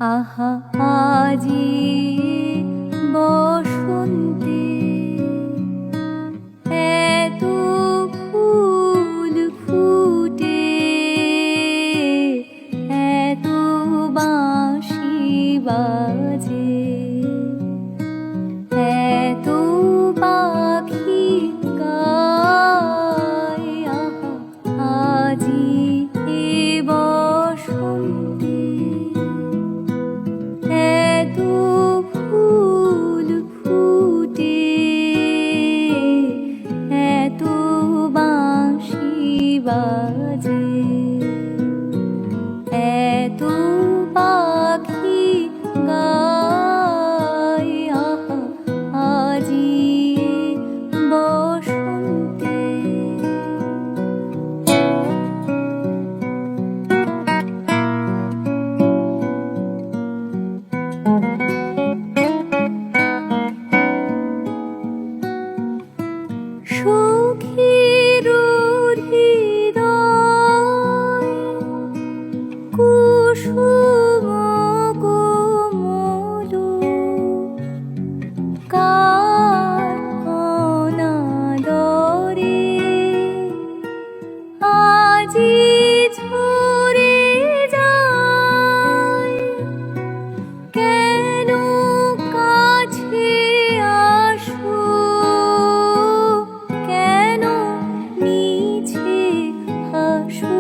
আহা আজি বসন্তে এত ফুল ফুটে, এত বাঁশি বাজে, এত পাখি গায়। আহা আজি বসন্তে এত ফুল ফুটে, এত বাঁশি বাজে, এত পাখি গায়। আহা আজি বসন্তে। সখীর হৃদয় কুসুম কোমল, কার অনাদরে আজি ঝরে যায়। কেন কাছে আসো, কেন মিছে হাসো,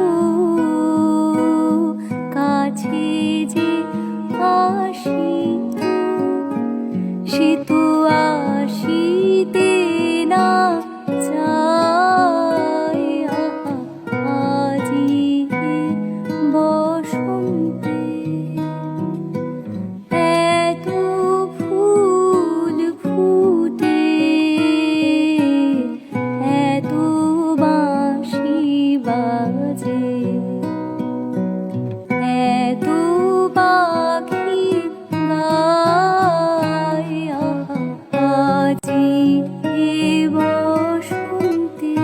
কাছে যে আসিত সে তো আসিতে না চায়। আহা আজি বসন্তে এত ফুল ফুটে, এত বাঁশি বাজে, এত পাখি গায়। আহা আজি বসন্তে।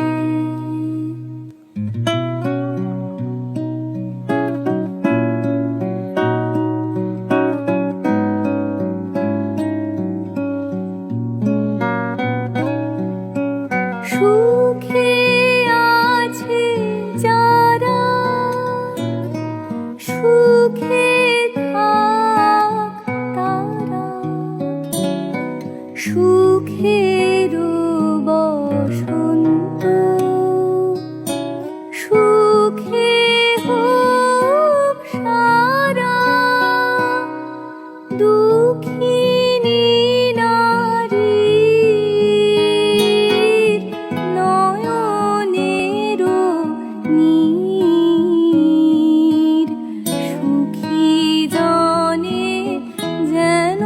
সুখে আছে যারা, সুখে থাক তারা, সুখের বসন্ত সুখে হোক সারা। দুঃখিনী নারীর নয়নের নীর, সুখী জনে যেন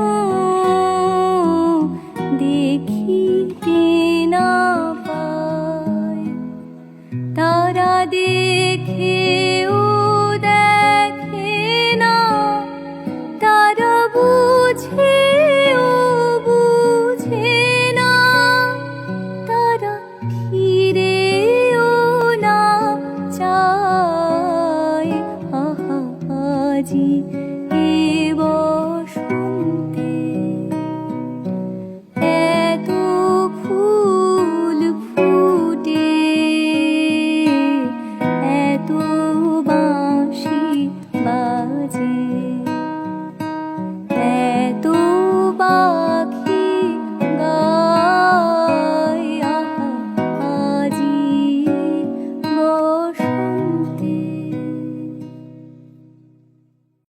দেখিতে না পায়। তারা দেখেও